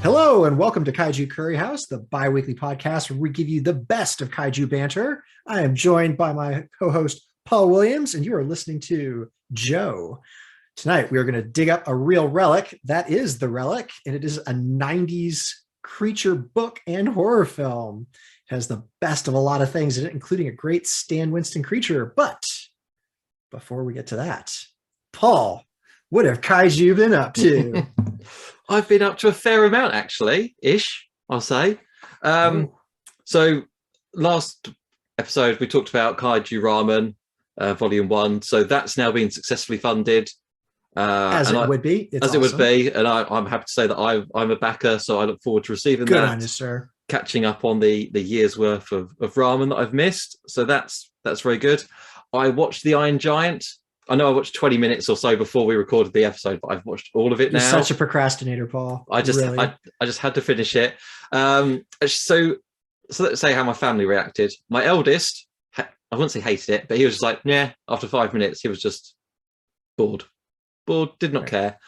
Hello and welcome to Kaiju Curry House, the bi-weekly podcast where we give you the best of kaiju banter. I am joined by my co-host Paul Williams, and you are listening to Joe. Tonight we are going to dig up a real relic. That is the Relic, and it is a 90s creature book and horror film. It has the best of a lot of things in it, including a great Stan Winston creature. But before we get to that, Paul, what have kaiju been up to? I've been up to a fair amount, actually, I'll say. So last episode, we talked about Kaiju Ramen, Volume 1. So that's now been successfully funded. As it would be. It's awesome. It would be. And I'm happy to say that I'm a backer, so I look forward to receiving Good that. on you, sir. Catching up on the year's worth of ramen that I've missed. So that's very good. I watched The Iron Giant. I know I watched 20 minutes or so before we recorded the episode, but I've watched all of it now. You're such a procrastinator, Paul. I just had to finish it. So let's say how my family reacted. My eldest, I wouldn't say hated it, but he was just like, yeah, after 5 minutes, he was just bored, did not care.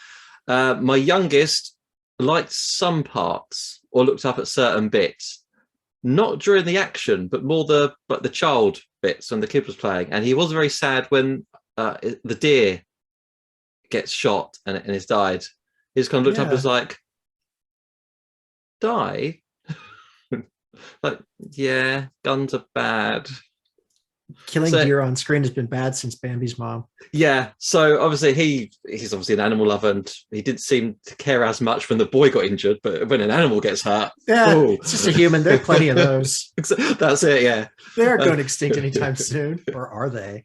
My youngest liked some parts or looked up at certain bits, not during the action, but more the child bits when the kid was playing. And he was very sad when the deer gets shot and it's died. He just kind of looked up and was like, die? Like, yeah, guns are bad. Killing deer on screen has been bad since Bambi's mom. Yeah, so obviously he's obviously an animal lover, and he didn't seem to care as much when the boy got injured, but when an animal gets hurt, it's just a human. There are plenty of those. That's it. Yeah, they aren't going extinct anytime soon, or are they?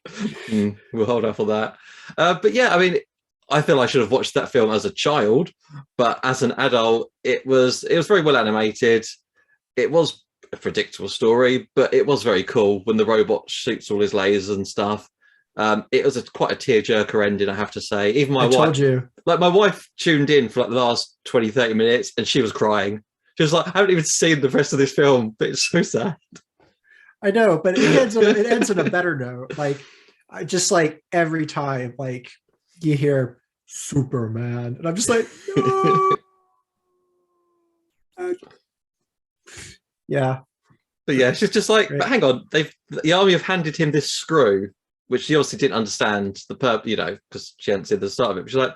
We'll hold off on that. But yeah, I mean, I feel I should have watched that film as a child, but as an adult, it was very well animated. It was a predictable story, but it was very cool when the robot shoots all his lasers and stuff. It was quite a tearjerker ending, I have to say. Even my wife tuned in for like the last 20-30 minutes and she was crying. She was like, I haven't even seen the rest of this film, but it's so sad. I know, but it ends on a better note. Like, I just like every time like you hear Superman, and I'm just like, no. Yeah. But yeah, she's just like, but hang on, the army have handed him this screw, which she obviously didn't understand the purpose, because she hadn't seen the start of it. But she's like,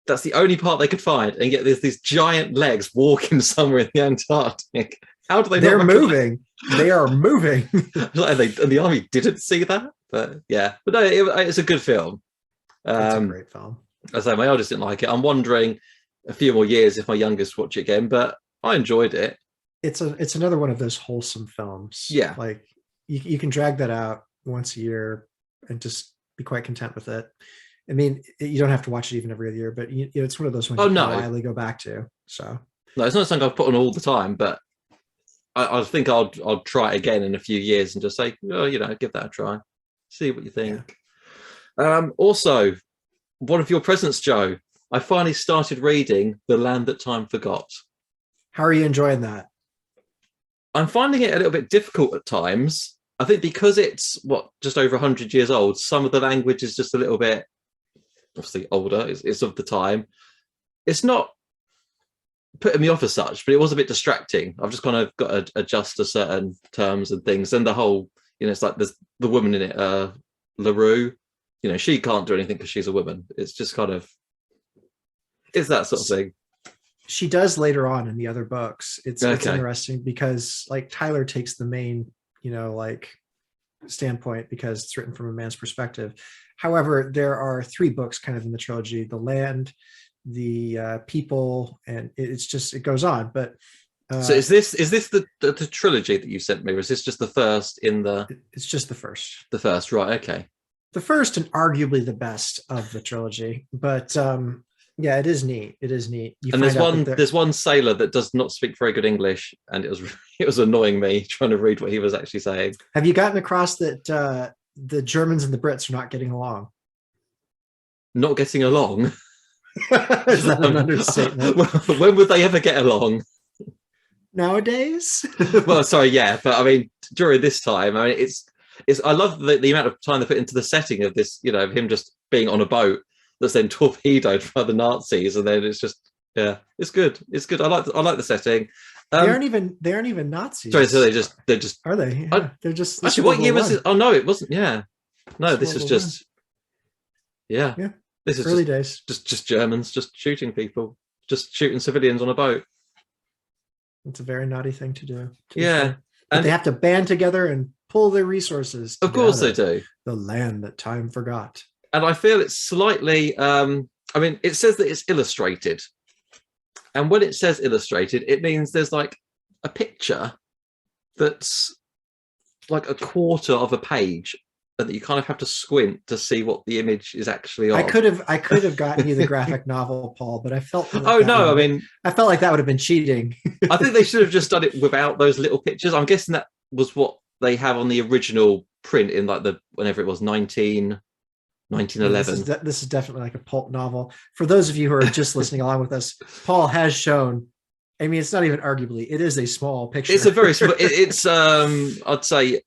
that's the only part they could find, and yet there's these giant legs walking somewhere in the Antarctic. How do they? They're moving. They are moving. And the army didn't see that. But yeah, but no, it's a good film. It's a great film. As I say, my eldest didn't like it. I'm wondering a few more years if my youngest watch it again, but I enjoyed it. It's another one of those wholesome films. Yeah, like you can drag that out once a year and just be quite content with it. I mean, you don't have to watch it even every other year, but it's one of those ones you can reliably go back to. So no, it's not something I've put on all the time, but I think I'll try it again in a few years and just say, give that a try, see what you think. Yeah. Also, one of your presents, Joe, I finally started reading The Land That Time Forgot. How are you enjoying that? I'm finding it a little bit difficult at times. I think because it's just over 100 years old, some of the language is just a little bit obviously older. It's of the time. It's not putting me off as such, but it was a bit distracting. I've just kind of got to adjust to certain terms and things. And the whole, it's like there's the woman in it, LaRue, she can't do anything because she's a woman. It's just kind of, it's that sort of thing. She does later on in the other books. It's interesting because like Tyler takes the main, standpoint because it's written from a man's perspective. However, there are 3 books kind of in the trilogy: The Land, the People, and it goes on. But so is this the trilogy that you sent me, or is this just the first in the? It's just the first. The first, right? Okay. The first and arguably the best of the trilogy, but yeah, it is neat. It is neat. And there's one sailor that does not speak very good English, and it was annoying me trying to read what he was actually saying. Have you gotten across that the Germans and the Brits are not getting along? Not getting along? Is that an understatement? When would they ever get along? Nowadays? Well, sorry, yeah, but I mean, during this time, I mean, it's. I love the amount of time they put into the setting of this, him just being on a boat that's then torpedoed by the Nazis, and then it's just Yeah, it's good. It's good. I like the setting. They aren't even Nazis. Sorry, so they're just are they? Yeah, they're just actually. What year was this? Oh no, it wasn't. Yeah, no, this is just yeah. This is early days. Just Germans just shooting people, just shooting civilians on a boat. It's a very naughty thing to do. Yeah, sure. But they have to band together and pull their resources. Of course they do. The land that time forgot. And I feel it's slightly. I mean, it says that it's illustrated, and when it says illustrated, it means there's like a picture that's like a quarter of a page, and that you kind of have to squint to see what the image is actually of. I could have gotten you the graphic novel, Paul, but I felt like I felt like that would have been cheating. I think they should have just done it without those little pictures. I'm guessing that was what they have on the original print in like whenever it was 1911. This is definitely like a pulp novel. For those of you who are just listening along with us, Paul has shown. I mean, it's not even arguably. It is a small picture. It's a very small. It's I'd say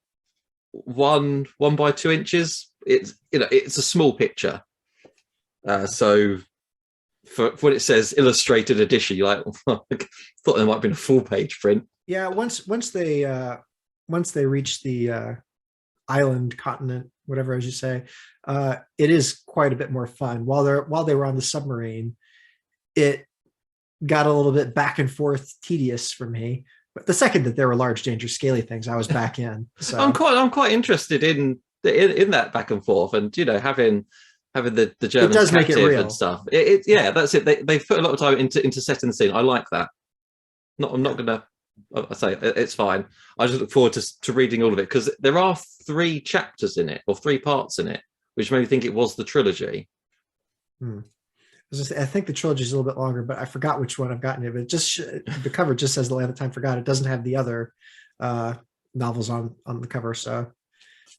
1 by 2 inches. It's a small picture. So for when it says illustrated edition, you're like, thought there might have been a full page print. Yeah, once they reach the island, continent, whatever as you say, it is quite a bit more fun. While they were on the submarine, it got a little bit back and forth tedious for me. But the second that there were large, dangerous, scaly things, I was back in. So I'm quite interested in that back and forth, and having the Germans does make it real and stuff. That's it. They put a lot of time into setting the scene. I like that. I'm not gonna. I say it's fine. I just look forward to reading all of it, because there are 3 chapters in it, or 3 parts in it, which made me think it was the trilogy. I think the trilogy is a little bit longer, but I forgot which one I've gotten it. But the cover just says The Land of Time Forgot. It doesn't have the other novels on the cover. So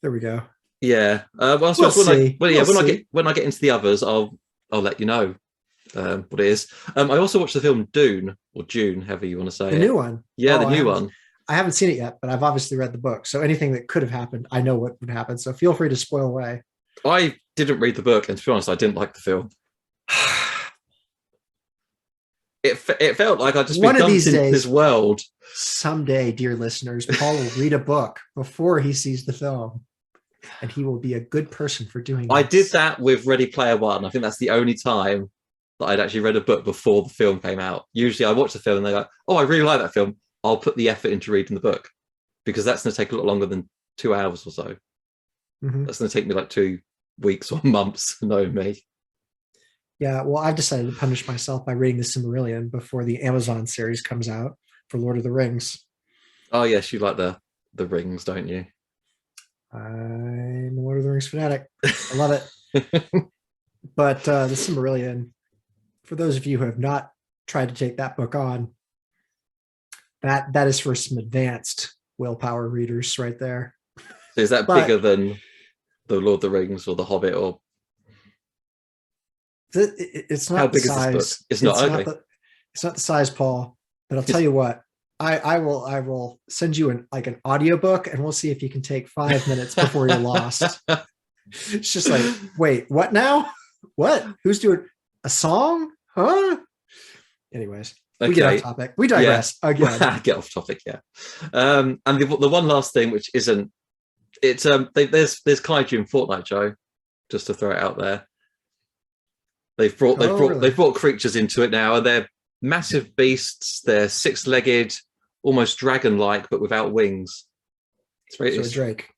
there we go. Yeah. Well, I suppose when I get into the others, I'll let you know what it is. I also watched the film Dune, or June, however you want to say it. The new one. Yeah, the new one. I haven't seen it yet, but I've obviously read the book. So anything that could have happened, I know what would happen. So feel free to spoil away. I didn't read the book, and to be honest, I didn't like the film. It felt like I just been dumped into this world. Someday, dear listeners, Paul will read a book before he sees the film, and he will be a good person for doing that. I did that with Ready Player One. I think that's the only time that I'd actually read a book before the film came out. Usually I watch the film and they go, oh, I really like that film. I'll put the effort into reading the book, because that's going to take a lot longer than 2 hours or so. Mm-hmm. That's going to take me like 2 weeks or months, knowing me. Yeah, well, I've decided to punish myself by reading the Silmarillion before the Amazon series comes out for Lord of the Rings. Oh, yes, you like the rings, don't you? I'm a Lord of the Rings fanatic. I love it. But the Silmarillion, for those of you who have not tried to take that book on, that is for some advanced willpower readers right there. So is that bigger than the Lord of the Rings or the Hobbit, or? It's not how big the size. Is this book? It's not the size, Paul. But I'll tell you what. I will send you an audiobook, and we'll see if you can take 5 minutes before you're lost. It's just like, wait, what now? What? Who's doing a song? Huh? Anyways, we get off topic. We digress again. Get off topic, yeah. And the one last thing, which isn't, it's there's kaiju in Fortnite, Joe. Just to throw it out there. They've brought creatures into it now, and they're massive beasts. They're 6-legged, almost dragon-like, but without wings. It's a drake.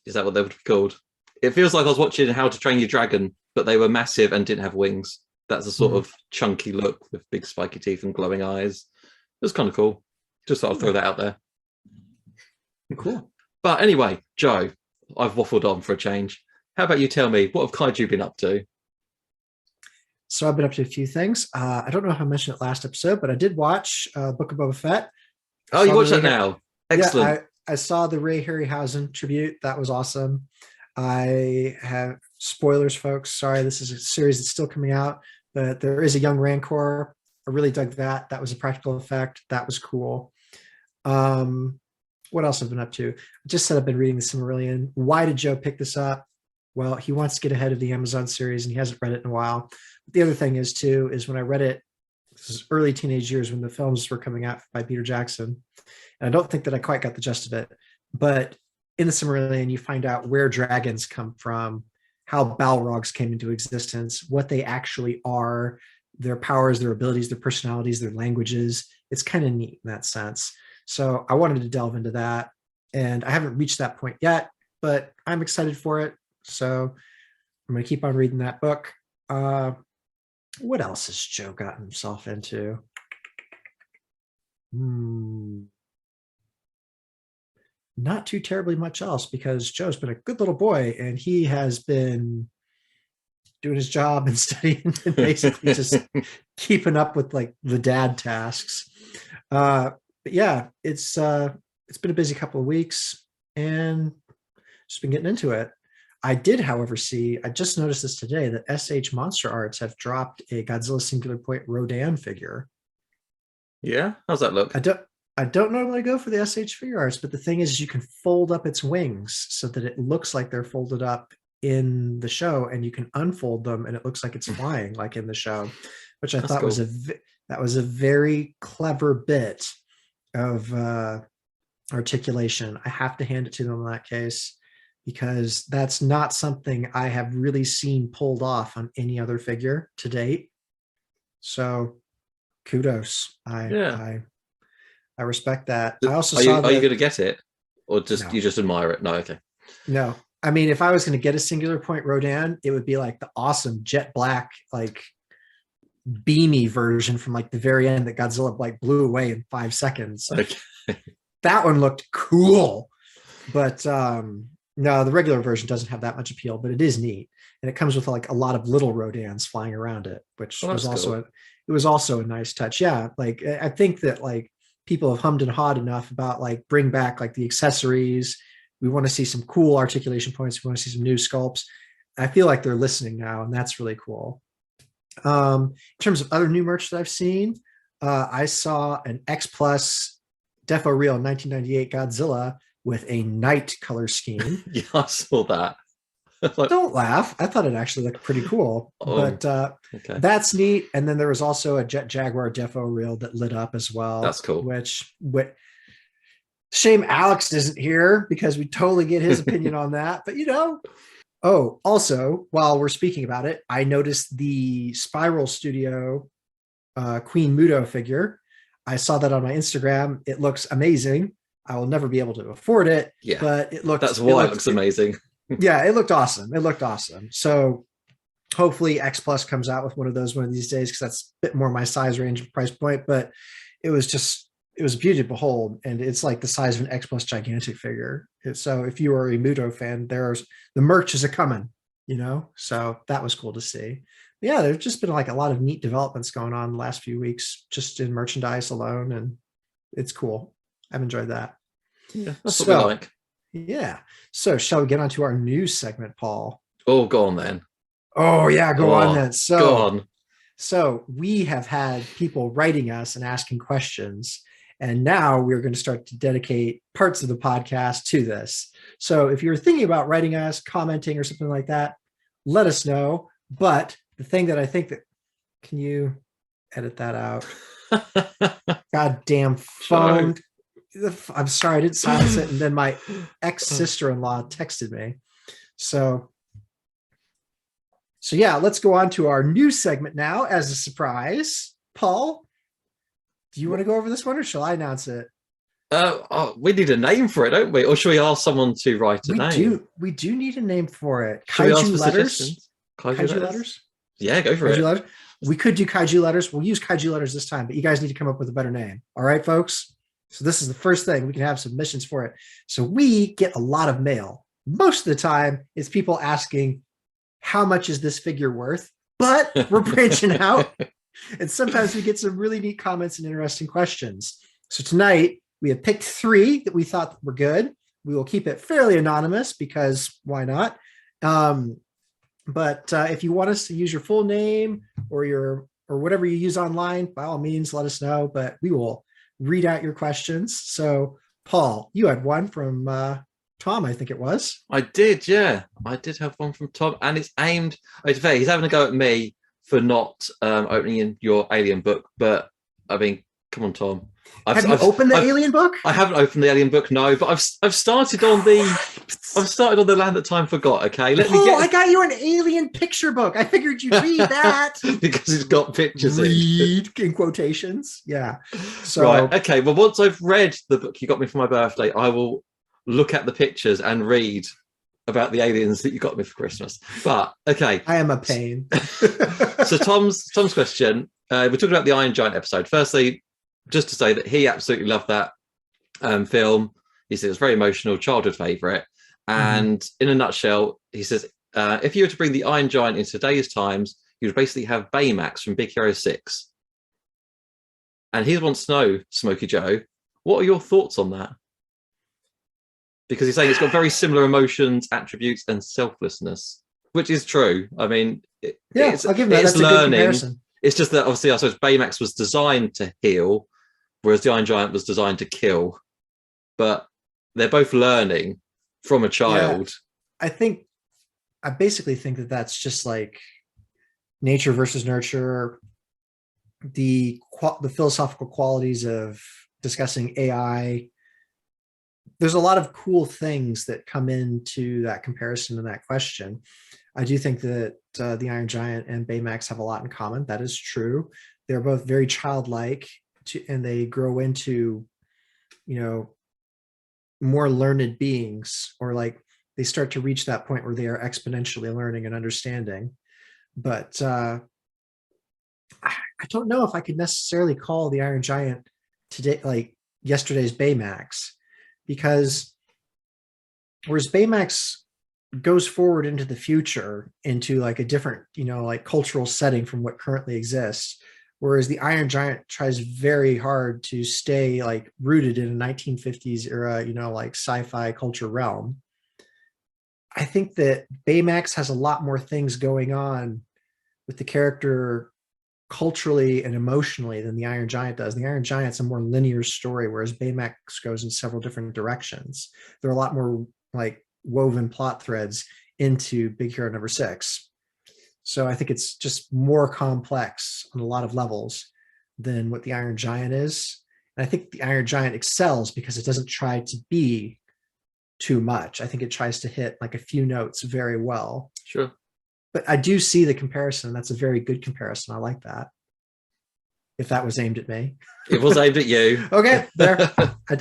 Is that what they would be called? It feels like I was watching How to Train Your Dragon, but they were massive and didn't have wings. That's a sort of chunky look with big spiky teeth and glowing eyes. It was kind of cool. Just thought I'd throw that out there. Cool. But anyway, Joe, I've waffled on for a change. How about you tell me, what have Kaiju been up to? So I've been up to a few things. I don't know if I mentioned it last episode, but I did watch Book of Boba Fett. Oh, you watched that now? Excellent. Yeah, I saw the Ray Harryhausen tribute. That was awesome. I have spoilers, folks. Sorry, this is a series that's still coming out, but there is a young Rancor. I really dug that. That was a practical effect. That was cool. What else have I been up to? I just said I've been reading the Silmarillion. Why did Joe pick this up? Well, he wants to get ahead of the Amazon series, and he hasn't read it in a while. But the other thing is when I read it This is early teenage years when the films were coming out by Peter Jackson. And I don't think that I quite got the gist of it. But in the Silmarillion, you find out where dragons come from, how Balrogs came into existence, what they actually are, their powers, their abilities, their personalities, their languages. It's kind of neat in that sense. So I wanted to delve into that. And I haven't reached that point yet, but I'm excited for it. So I'm going to keep on reading that book. What else has Joe gotten himself into? Not too terribly much else, because Joe's been a good little boy and he has been doing his job and studying and basically just keeping up with like the dad tasks. But yeah, it's been a busy couple of weeks and just been getting into it. I did, however, I just noticed this today, that SH Monster Arts have dropped a Godzilla Singular Point Rodan figure. Yeah, how's that look? I don't normally go for the SH figure arts, but the thing is, you can fold up its wings so that it looks like they're folded up in the show, and you can unfold them and it looks like it's flying like in the show, which I thought cool. was a very clever bit of articulation. I have to hand it to them in that case, because that's not something I have really seen pulled off on any other figure to date. So kudos. I respect that. I also saw. Are you going to get it, or just you just admire it? No, okay. No, I mean, if I was going to get a Singular Point Rodan, it would be like the awesome jet black, like beamy version from like the very end that Godzilla like blew away in 5 seconds. Okay. That one looked cool, but no, the regular version doesn't have that much appeal, but it is neat, and it comes with like a lot of little Rodans flying around it, which was also a nice touch. Yeah, like I think that like people have hummed and hawed enough about like bring back like the accessories. We want to see some cool articulation points. We want to see some new sculpts. I feel like they're listening now, and that's really cool. In terms of other new merch that I've seen, I saw an X Plus Defo Real 1998 Godzilla with a night color scheme. Yeah, I saw that. Don't laugh. I thought it actually looked pretty cool, but okay. That's neat. And then there was also a Jet Jaguar Defo Reel that lit up as well. That's cool. Which shame Alex isn't here, because we totally get his opinion on that. But oh, also, while we're speaking about it, I noticed the Spiral Studio Queen Muto figure. I saw that on my Instagram. It looks amazing. I will never be able to afford it. Yeah, but it looks. That's why it looks amazing. Yeah, it looked awesome. So hopefully X Plus comes out with one of these days, because that's a bit more my size range and price point. But it was a beauty to behold, and it's like the size of an X Plus gigantic figure. So if you are a Muto fan, the merch is a coming, so that was cool to see. But yeah, there's just been like a lot of neat developments going on the last few weeks, just in merchandise alone, and it's cool. I've enjoyed that. Yeah, that's what we like. Yeah. So shall we get on to our news segment, Paul? Oh, go on then. Oh yeah, go on then. Go on. So we have had people writing us and asking questions, and now we're going to start to dedicate parts of the podcast to this. So if you're thinking about writing us, commenting, or something like that, let us know. But the thing that I think that, can you edit that out? Goddamn phone. I'm sorry, I didn't silence it. And then my ex-sister-in-law texted me. So yeah, let's go on to our news segment now as a surprise. Paul, do you want to go over this one, or shall I announce it? We need a name for it, don't we? Or should we ask someone to write a name? We do need a name for it. Kaiju letters? Kaiju letters? Yeah, go for it. Letters? We could do Kaiju letters. We'll use Kaiju letters this time, but you guys need to come up with a better name. All right, folks? So this is the first thing. We can have submissions for it. So we get a lot of mail. Most of the time, it's people asking, how much is this figure worth? But we're branching out. And sometimes we get some really neat comments and interesting questions. So tonight, we have picked 3 that we thought were good. We will keep it fairly anonymous, because why not? But if you want us to use your full name or whatever you use online, by all means, let us know. But we will read out your questions. So, Paul, you had one from Tom, I think it was. I did, yeah. I did have one from Tom, and it's aimed. He's having a go at me for not opening in your Alien book, but I mean, come on, Tom. Have you opened the Alien book? I haven't opened the Alien book, no, but I've started on the Land That Time Forgot. Okay, I got you an Alien picture book. I figured you'd read that because it's got pictures in quotations. Yeah. So right. Okay. Well, once I've read the book you got me for my birthday, I will look at the pictures and read about the aliens that you got me for Christmas. But okay, I am a pain. So Tom's question. We're talking about the Iron Giant episode. Firstly, just to say that he absolutely loved that film. He said it's very emotional, childhood favorite. And in a nutshell, he says, if you were to bring the Iron Giant into today's times, you would basically have Baymax from Big Hero 6. And he wants to know, Smokey Joe, what are your thoughts on that? Because he's saying it's got very similar emotions, attributes, and selflessness, which is true. I mean, I'll give him that. That's a good comparison. It's just that obviously, I suppose Baymax was designed to heal, whereas the Iron Giant was designed to kill. But they're both learning from a child. Yeah, I basically think that that's just like nature versus nurture, the philosophical qualities of discussing AI. There's a lot of cool things that come into that comparison and that question. I do think that the Iron Giant and Baymax have a lot in common. That is true. They're both very childlike, and they grow into, more learned beings, or like they start to reach that point where they are exponentially learning and understanding. But I don't know if I could necessarily call the Iron Giant today like yesterday's Baymax, because whereas Baymax goes forward into the future into like a different, like cultural setting from what currently exists, whereas the Iron Giant tries very hard to stay like rooted in a 1950s era, like sci-fi culture realm. I think that Baymax has a lot more things going on with the character culturally and emotionally than the Iron Giant does. The Iron Giant's a more linear story, whereas Baymax goes in several different directions. There are a lot more like woven plot threads into Big Hero number 6. So I think it's just more complex on a lot of levels than what the Iron Giant is. And I think the Iron Giant excels because it doesn't try to be too much. I think it tries to hit like a few notes very well. Sure. But I do see the comparison. That's a very good comparison. I like that. If that was aimed at me. It was aimed at you. Okay, there.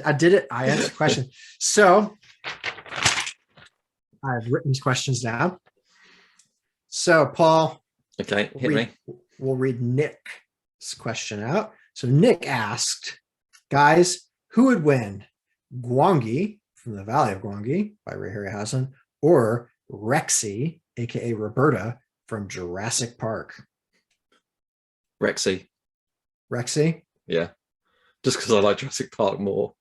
I did it. I answered the question. So I've written these questions down. So Paul. Okay, hit me. We'll read Nick's question out. So Nick asked, guys, who would win? Gwangi from the Valley of Gwangi by Ray Harryhausen, or Rexy, aka Roberta, from Jurassic Park? Rexy. Rexy? Yeah. Just because I like Jurassic Park more.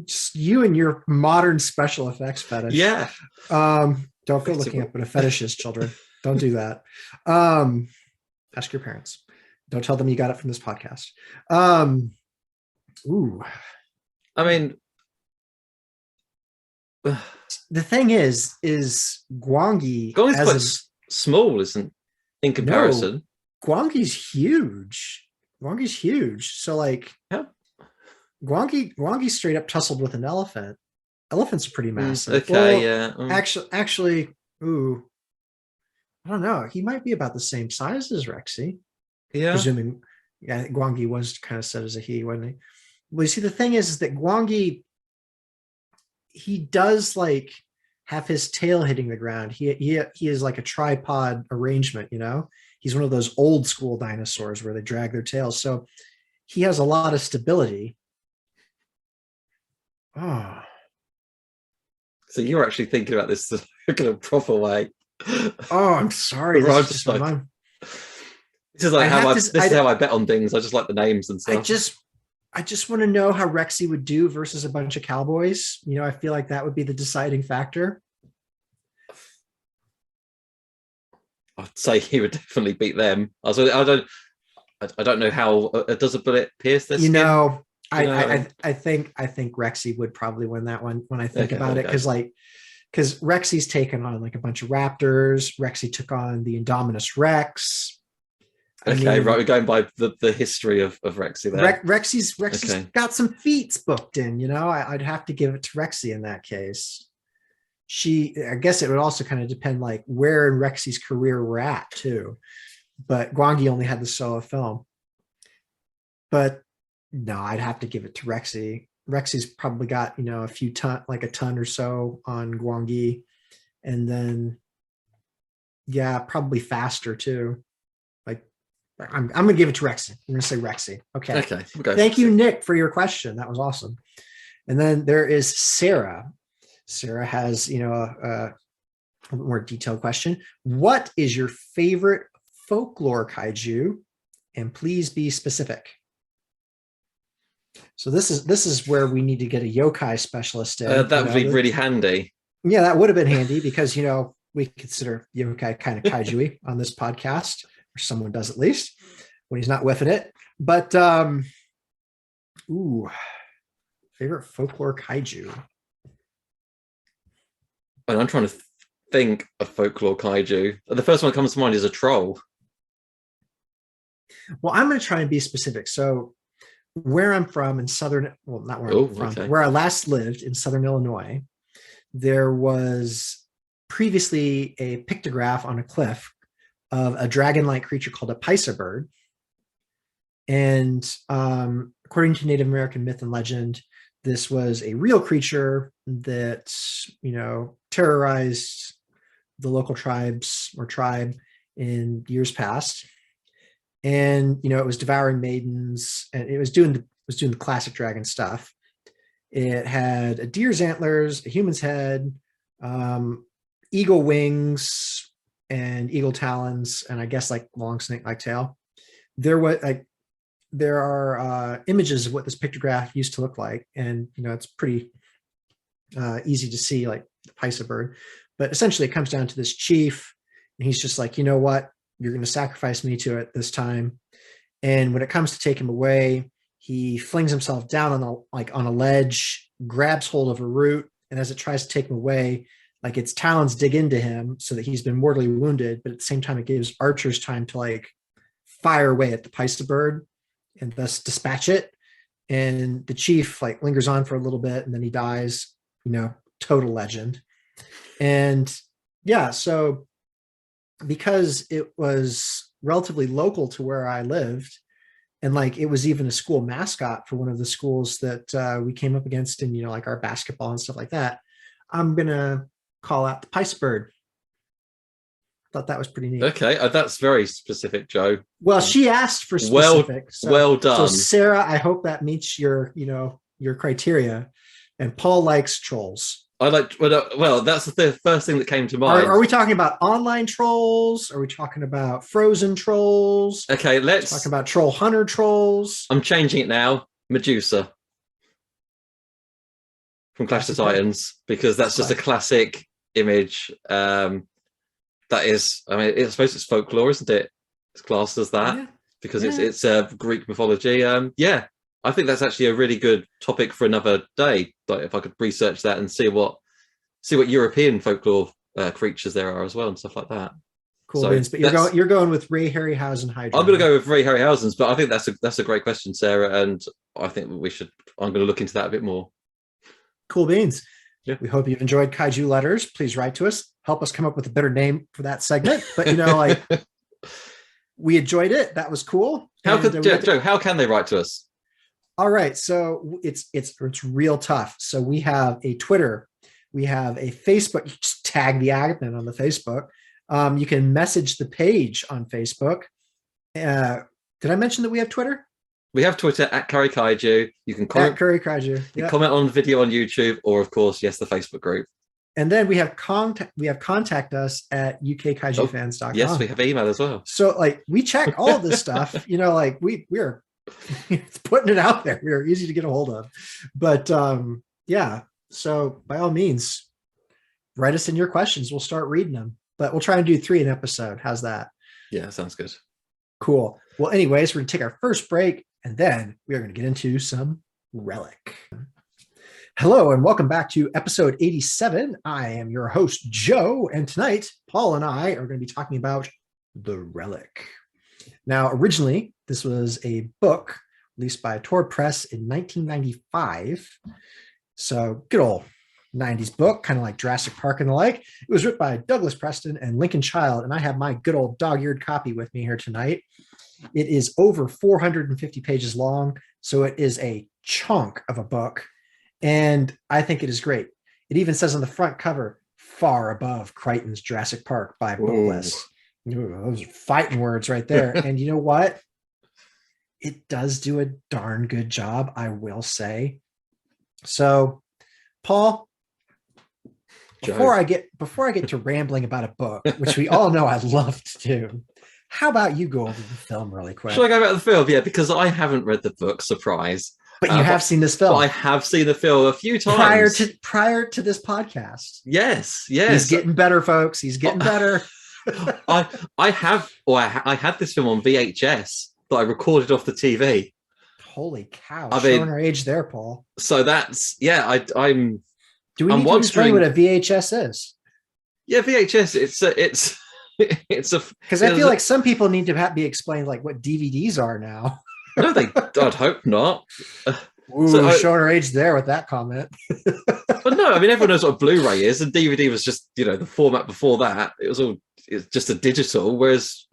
Just you and your modern special effects fetish. Yeah. Don't go looking up what a fetish is, children. Don't do that. Ask your parents. Don't tell them you got it from this podcast. Ooh. I mean, the thing is Gwangi's quite small, isn't in comparison? No, Gwangi's huge. So like, yeah. Gwangi straight up tussled with an elephant. Elephants are pretty massive. Okay, yeah. Actually, ooh, I don't know. He might be about the same size as Rexy. Yeah. Presuming, yeah, Gwangi was kind of said as a he, wasn't he? Well, you see, the thing is that Gwangi, he does like have his tail hitting the ground. He is like a tripod arrangement, He's one of those old school dinosaurs where they drag their tails. So he has a lot of stability. Oh. So you're actually thinking about this in a proper way. Oh, I'm sorry. This is how I bet on things. I just like the names and stuff. I just want to know how Rexy would do versus a bunch of cowboys. I feel like that would be the deciding factor. I'd say he would definitely beat them. I don't know how. Does a bullet pierce their skin? I think Rexy would probably win that one when I think about it, because like because Rexy's taken on like a bunch of raptors. Rexy took on the Indominus Rex. Okay, right. We're going by the history of Rexy there. Rexy's Okay. got some feats booked in. I'd have to give it to Rexy in that case. I guess it would also kind of depend like where in Rexy's career we're at too. But Gwangi only had the solo film. But no, I'd have to give it to Rexy. Rexy's probably got, a few ton, like a ton or so on Gwangi. And then, yeah, probably faster too. Like, I'm going to give it to Rexy. I'm going to say Rexy. Okay. Okay. We'll Thank you, Nick, for your question. That was awesome. And then there is Sarah. Sarah has, a more detailed question. What is your favorite folklore kaiju? And please be specific. So this is where we need to get a yokai specialist in. That would be really handy. Yeah, that would have been handy because we consider yokai kind of kaiju-y on this podcast, or someone does at least when he's not whiffing it. But favorite folklore kaiju. And I'm trying to think of folklore kaiju. The first one that comes to mind is a troll. Well, I'm going to try and be specific. So where I'm from in southern, well, not where I'm from, okay. where I last lived in southern Illinois, there was previously a pictograph on a cliff of a dragon-like creature called a Pisa bird. And according to Native American myth and legend, this was a real creature that, terrorized the local tribes or tribe in years past. And, it was devouring maidens, and it was doing the classic dragon stuff. It had a deer's antlers, a human's head, eagle wings, and eagle talons, and I guess like long snake-like tail. There are images of what this pictograph used to look like, and it's pretty easy to see, like the Pisa bird. But essentially, it comes down to this chief, and he's just like, you know what? You're going to sacrifice me to it this time. And when it comes to take him away, he flings himself down on a ledge, grabs hold of a root, and as it tries to take him away, like its talons dig into him so that he's been mortally wounded. But at the same time, it gives archers time to like fire away at the Pisa bird and thus dispatch it. And the chief like lingers on for a little bit, and then he dies. Total legend. And yeah, so because it was relatively local to where I lived, and like it was even a school mascot for one of the schools that we came up against in like our basketball and stuff like that, I'm gonna call out the Pisa bird. Thought that was pretty neat. Okay, that's very specific, Joe. Well, she asked for specific. Well done. So Sarah, I hope that meets your criteria. And Paul likes trolls. I like. Well, that's the first thing that came to mind. Are we talking about online trolls? Are we talking about frozen trolls? Okay, let's talk about troll hunter trolls. I'm changing it now. Medusa from Clash of Titans, because that's just a classic image. That is, I suppose it's folklore, isn't it? It's classed as that because it's Greek mythology. Yeah, I think that's actually a really good topic for another day. Like if I could research that and see what European folklore creatures there are as well and stuff like that. Cool, so Vince, but you're going with Ray Harryhausen Hydra. I'm going to go with Ray Harryhausen's, but I think that's a great question, Sarah, and I think I'm going to look into that a bit more. Cool beans. Yeah. We hope you've enjoyed Kaiju Letters. Please write to us. Help us come up with a better name for that segment. But we enjoyed it. That was cool. Joe, how can they write to us? All right. So it's real tough. So we have a Twitter. We have a Facebook. You just tag the admin on the Facebook. You can message the page on Facebook. Did I mention that we have Twitter? We have Twitter at Curry Kaiju. You can comment, at Curry Kaiju. You comment on the video on YouTube, or of course, the Facebook group. And then we have contact us at ukkaijufans.com. Yes, we have email as well. So we check all of this stuff. We are putting it out there. We are easy to get a hold of. But yeah, so by all means, write us in your questions. We'll start reading them. But we'll try and do 3 an episode. How's that? Yeah, sounds good. Cool. Well, anyways, we're going to take our first break, and then we are going to get into some Relic. Hello and welcome back to episode 87. I am your host, Joe, and tonight, Paul and I are going to be talking about The Relic. Now, originally, this was a book released by Tor Press in 1995. So, good old 90s book, kind of like Jurassic Park and the like. It was written by Douglas Preston and Lincoln Child, and I have my good old dog-eared copy with me here tonight. It is over 450 pages long, so it is a chunk of a book. And I think it is great. It even says on the front cover, far above Crichton's Jurassic Park by Booklist. Those are fighting words right there. And you know what? It does do a darn good job, I will say. So, Paul, before I get to rambling about a book, which we all know I love to do, how about you go over the film really quick? Should I go about the film? Yeah, because I haven't read the book, surprise. But you have seen this film. I have seen the film a few times. Prior to this podcast. Yes. He's getting better, folks. He's getting better. I had this film on VHS that I recorded off the TV. Holy cow. Showing our age there, Paul. So that's, I'm... Do we need to explain what a VHS is? Yeah, VHS, it's because I feel like some people need to be explained like what DVDs are now. No, I'd hope not. Ooh, so showing our age there with that comment. But no, I mean, everyone knows what a Blu-ray is, and DVD was just, the format before that. It's just a digital, whereas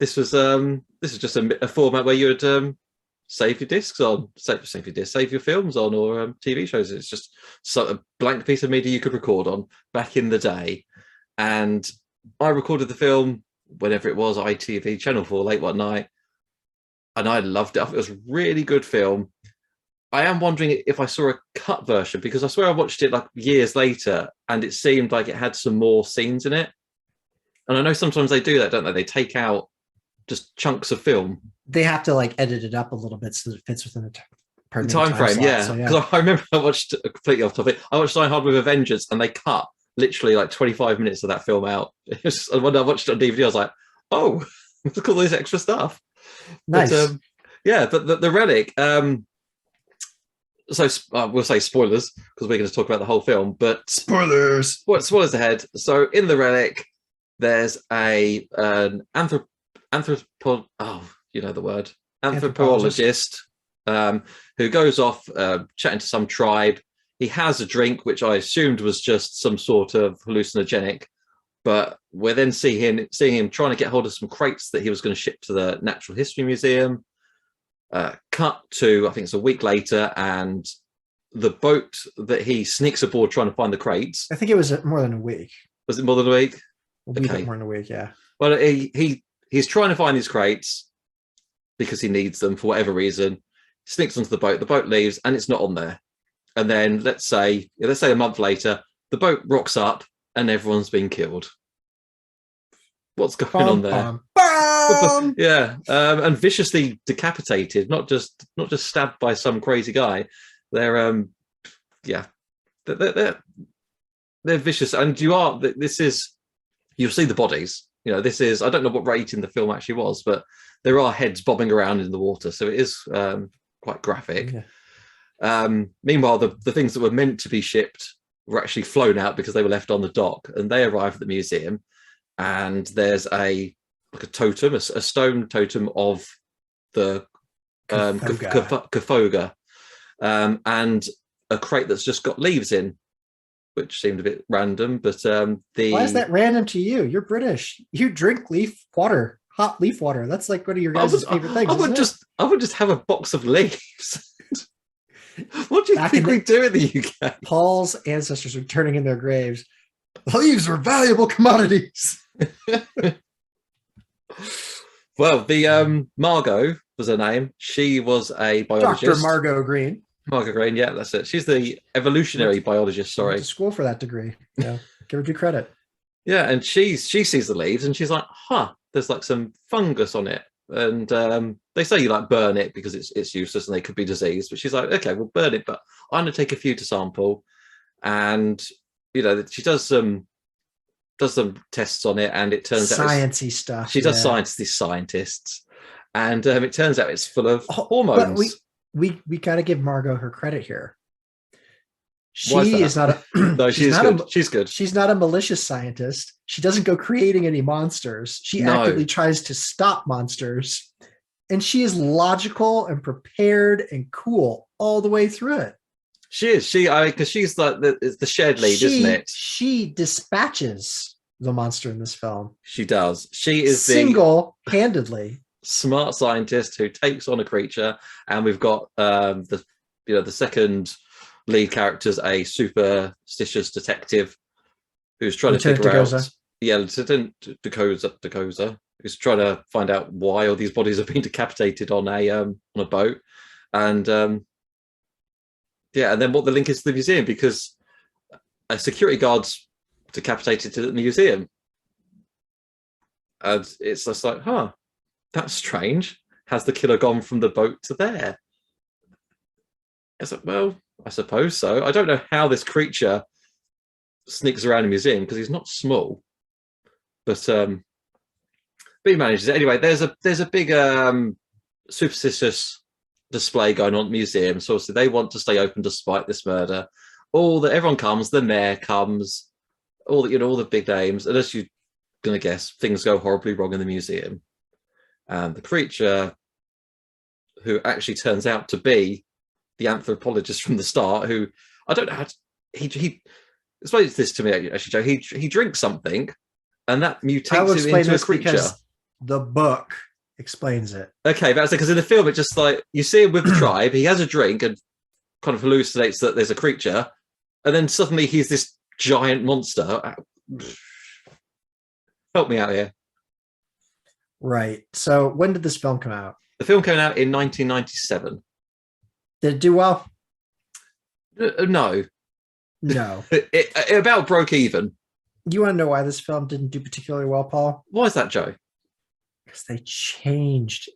this was just a format where you would save your discs on, save your films on, or TV shows. It's just a blank piece of media you could record on back in the day. And I recorded the film whenever it was, ITV, Channel 4, late one night. And I loved it. It was a really good film. I am wondering if I saw a cut version, because I swear I watched it like years later and it seemed like it had some more scenes in it. And I know sometimes they do that, don't they? They take out just chunks of film. They have to like edit it up a little bit so that it fits within a time frame. Slot, yeah. So, Because I remember I watched, completely off topic, I watched Die Hard with a Vengeance and they cut literally like 25 minutes of that film out. And when I watched it on DVD, I was like, oh, look at all this extra stuff. Nice. But the Relic, so we'll say spoilers because we're going to talk about the whole film, but spoilers ahead. So in the Relic, there's an anthropologist who goes off chatting to some tribe. He has a drink, which I assumed was just some sort of hallucinogenic. But we're then seeing him trying to get hold of some crates that he was going to ship to the Natural History Museum. Cut to, I think it's a week later, and the boat that he sneaks aboard trying to find the crates. I think it was more than a week. Was it more than a week? Okay. More than a week, yeah. Well, he's trying to find these crates because he needs them for whatever reason. He sneaks onto the boat leaves, and it's not on there. And then let's say a month later, the boat rocks up, and everyone's been killed. What's going on there? Yeah, and viciously decapitated, not just stabbed by some crazy guy. They're vicious, and you'll see the bodies. This is, I don't know what rating the film actually was, but there are heads bobbing around in the water, so it is quite graphic. Yeah. Meanwhile, the things that were meant to be shipped were actually flown out because they were left on the dock, and they arrive at the museum, and there's a totem, a stone totem of the Kafoga, and a crate that's just got leaves in, which seemed a bit random. But why is that random to you? You're British. You drink leaf water, hot leaf water. That's like one of your guys' favorite things. I would just have a box of leaves. What do you think we do in the UK? Paul's ancestors are turning in their graves. Leaves are valuable commodities. Well, the Margot was her name. She was a biologist. Dr. Margot Green. Margot Green, yeah, that's it. She's the evolutionary biologist. Sorry, went to school for that degree. Yeah, give her due credit. Yeah, and she sees the leaves and she's like, there's like some fungus on it. And they say you like burn it because it's useless and they could be diseased. But she's like, okay, we'll burn it, but I'm going to take a few to sample. And she does some tests on it, and it turns out sciencey stuff. She does scientists, and it turns out it's full of hormones. But we got to give Margot her credit here. Why is She is that? not a No, she's good. She's good. she's not a malicious scientist. She doesn't go creating any monsters. She No, actively tries to stop monsters. And she is logical and prepared and cool all the way through it. she is. Because she's like the shared lead, isn't it? She dispatches the monster in this film. She does. She is the single-handedly smart scientist who takes on a creature, and we've got the second lead character's a superstitious detective who's trying Lieutenant to figure DeGoza. out. Yeah, Lieutenant DeGoza is trying to find out why all these bodies have been decapitated on a boat, and and then what the link is to the museum, because a security guard's decapitated at the museum, and it's just like, huh, that's strange. Has the killer gone from the boat to there? It's like, well, I suppose so. I don't know how this creature sneaks around a museum because he's not small, but he manages it anyway. There's a big superstitious display going on at the museum, so obviously they want to stay open despite this murder. Everyone comes, the mayor comes, all the big names, and as you're gonna guess, things go horribly wrong in the museum. And the creature, who actually turns out to be the anthropologist from the start, who I don't know how to, he explains this to me actually, Joe. He drinks something, and that mutates him into a creature. The book explains it. Okay, that's because in the film, it just like you see him with the tribe. He has a drink and kind of hallucinates that there's a creature, and then suddenly he's this giant monster. Help me out here. Right. So when did this film come out? The film came out in 1997. Did it do well? No. No. It about broke even. You want to know why this film didn't do particularly well, Paul? Why is that, Joe? Because they changed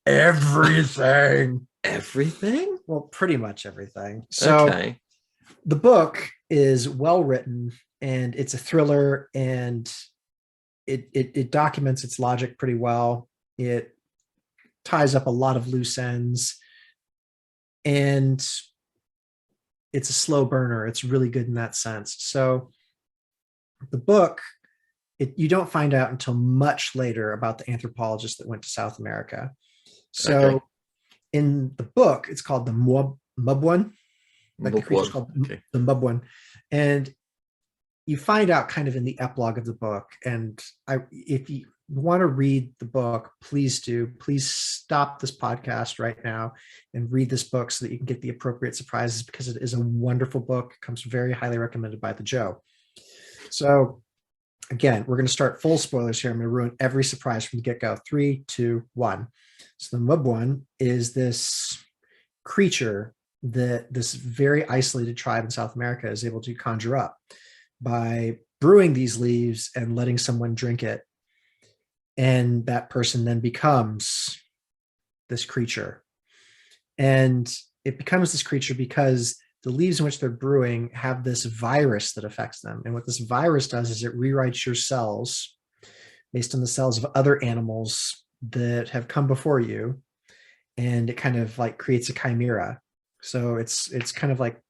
everything. Everything? Well, pretty much everything. So okay. The book is well written, and it's a thriller, and it documents its logic pretty well. It ties up a lot of loose ends, and it's a slow burner. It's really good in that sense. So the book, you don't find out until much later about the anthropologist that went to South America. So in the book, it's called the Mubwan. Like the creature's called the Mubwan. And you find out kind of in the epilogue of the book. And if you want to read the book, please do. Please stop this podcast right now and read this book so that you can get the appropriate surprises, because it is a wonderful book. It comes very highly recommended by the Joe. So again, we're going to start full spoilers here. I'm going to ruin every surprise from the get-go. 3, 2, 1. So the Mubwan is this creature that this very isolated tribe in South America is able to conjure up by brewing these leaves and letting someone drink it. And that person then becomes this creature. And it becomes this creature because the leaves in which they're brewing have this virus that affects them. And what this virus does is it rewrites your cells based on the cells of other animals that have come before you. And it kind of like creates a chimera. So it's kind of like,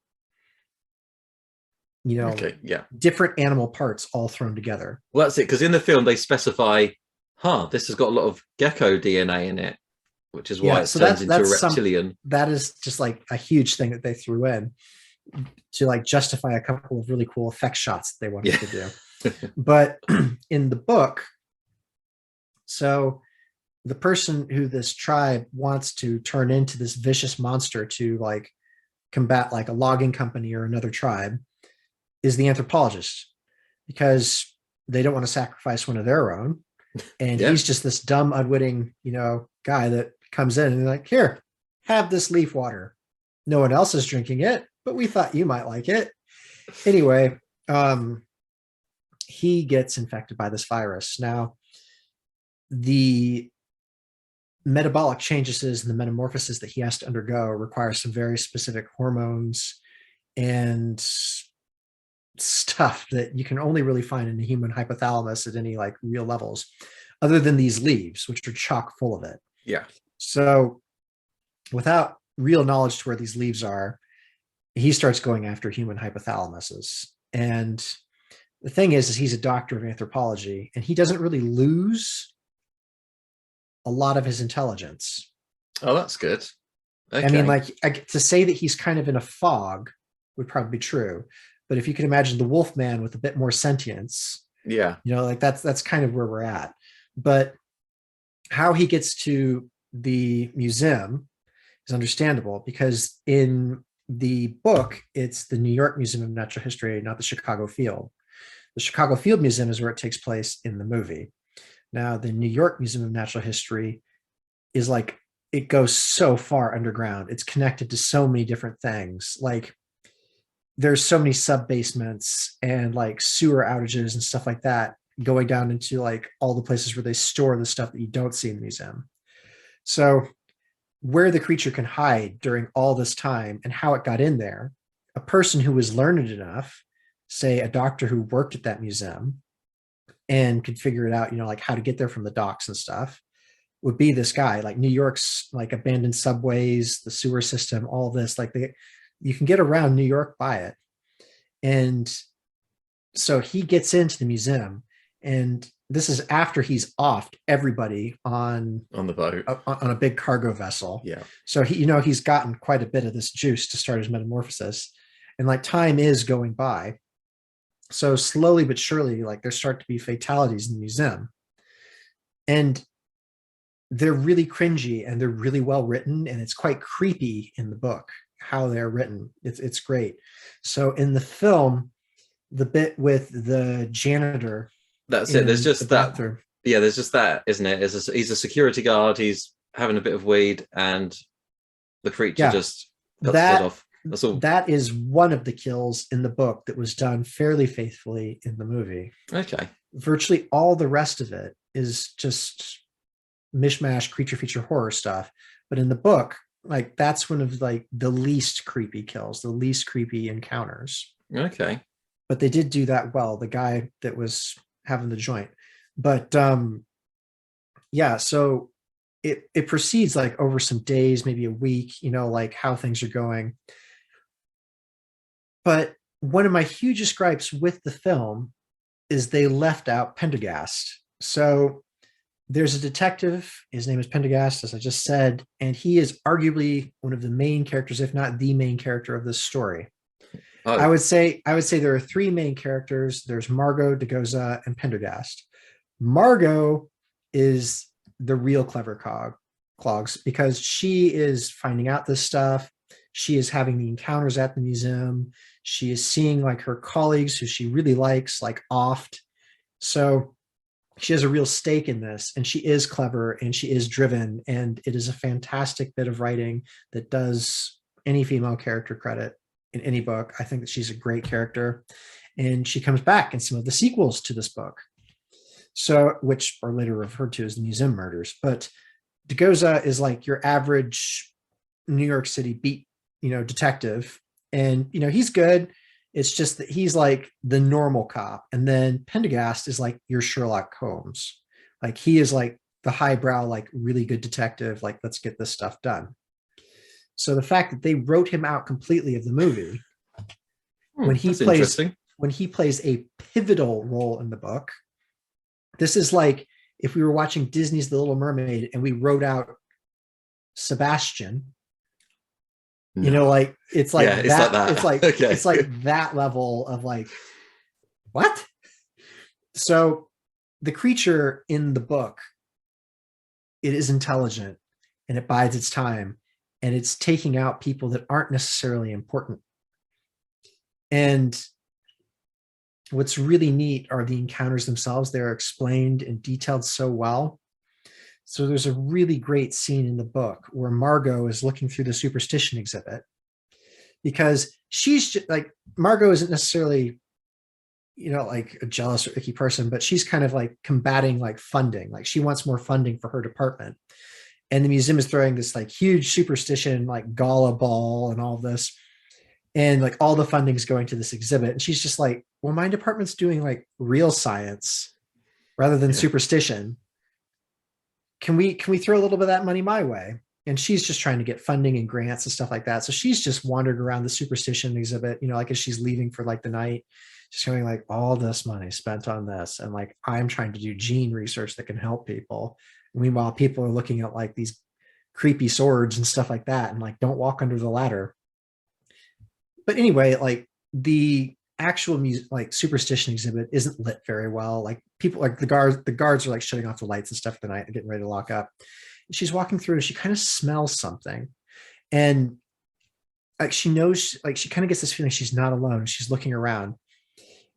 different animal parts all thrown together. Well, that's it. Because in the film, they specify, this has got a lot of gecko DNA in it, which is why it turns into a reptilian. That is just like a huge thing that they threw in to like justify a couple of really cool effect shots that they wanted to do. But in the book, so the person who this tribe wants to turn into this vicious monster to like combat like a logging company or another tribe is the anthropologist, because they don't want to sacrifice one of their own. And he's just this dumb, unwitting, guy that comes in and they're like, here, have this leaf water. No one else is drinking it, but we thought you might like it. Anyway, he gets infected by this virus. Now, the metabolic changes and the metamorphosis that he has to undergo require some very specific hormones and stuff that you can only really find in the human hypothalamus at any like real levels, other than these leaves, which are chock full of it. Yeah. So without real knowledge to where these leaves are, he starts going after human hypothalamuses. And the thing is he's a doctor of anthropology, and he doesn't really lose a lot of his intelligence. Oh, that's good. Okay. I mean, like, to say that he's kind of in a fog would probably be true. But if you can imagine the wolf man with a bit more sentience, yeah, like that's kind of where we're at. But how he gets to the museum is understandable, because in the book, it's the New York Museum of Natural History, not the Chicago Field. The Chicago Field Museum is where it takes place in the movie. Now, the New York Museum of Natural History is like, it goes so far underground. It's connected to so many different things. Like, there's so many sub basements and like sewer outages and stuff like that, going down into like all the places where they store the stuff that you don't see in the museum. So where the creature can hide during all this time and how it got in there, a person who was learned enough, say a doctor who worked at that museum and could figure it out, like how to get there from the docks and stuff, would be this guy. Like, New York's like abandoned subways, the sewer system, all this, like you can get around New York by it. And so he gets into the museum, and this is after he's offed everybody on the boat, on a big cargo vessel. Yeah. So he's gotten quite a bit of this juice to start his metamorphosis, and like time is going by. So slowly but surely, like, there start to be fatalities in the museum, and they're really cringy and they're really well written, and it's quite creepy in the book how they're written. It's great. So in the film, the bit with the janitor, that's it. There's just that. bathroom. Yeah, there's just that, isn't it? He's a security guard. He's having a bit of weed, and the creature just cuts his head off. That's all. That is one of the kills in the book that was done fairly faithfully in the movie. Okay. Virtually all the rest of it is just mishmash creature feature horror stuff. But in the book, like, that's one of like the least creepy kills, the least creepy encounters. Okay. But they did do that well, the guy that was having the joint. But yeah, so it proceeds like over some days, maybe a week, like how things are going. But one of my hugest gripes with the film is they left out Pendergast. So there's a detective, his name is Pendergast, as I just said, and he is arguably one of the main characters, if not the main character of this story. Oh. I would say there are three main characters. There's Margot, Degoza, and Pendergast. Margot is the real clever clogs, because she is finding out this stuff. She is having the encounters at the museum. She is seeing like her colleagues who she really likes, like oft. So she has a real stake in this, and she is clever and she is driven. And it is a fantastic bit of writing that does any female character credit in any book. I think that she's a great character, and she comes back in some of the sequels to this book. So, which are later referred to as the Museum Murders. But Degoza is like your average New York City beat, detective. And, he's good. It's just that he's like the normal cop. And then Pendergast is like your Sherlock Holmes. Like, he is like the highbrow, like really good detective. Like, let's get this stuff done. So the fact that they wrote him out completely of the movie, when he plays a pivotal role in the book, this is like if we were watching Disney's The Little Mermaid and we wrote out Sebastian. No. Like, it's like, yeah, that. It's like that. Okay. It's like that level of like, what? So the creature in the book, it is intelligent and it bides its time, and it's taking out people that aren't necessarily important. And what's really neat are the encounters themselves. They're explained and detailed so well. So there's a really great scene in the book where Margot is looking through the superstition exhibit, because she's just, like, Margot isn't necessarily, like a jealous or icky person, but she's kind of like combating like funding. Like, she wants more funding for her department. And the museum is throwing this like huge superstition, like gala ball and all of this. And like all the funding is going to this exhibit. And she's just like, well, my department's doing like real science rather than superstition. Can we throw a little bit of that money my way? and she's just trying to get funding and grants and stuff like that. So she's just wandered around the superstition exhibit, like as she's leaving for like the night, just going like, all this money spent on this, and like I'm trying to do gene research that can help people. Meanwhile, people are looking at like these creepy swords and stuff like that, and like, don't walk under the ladder. But anyway, like the actual music, like superstition exhibit isn't lit very well. Like people, like the guards are like shutting off the lights and stuff for the night and getting ready to lock up. She's walking through, she kind of smells something, and like she knows, like she kind of gets this feeling she's not alone. She's looking around,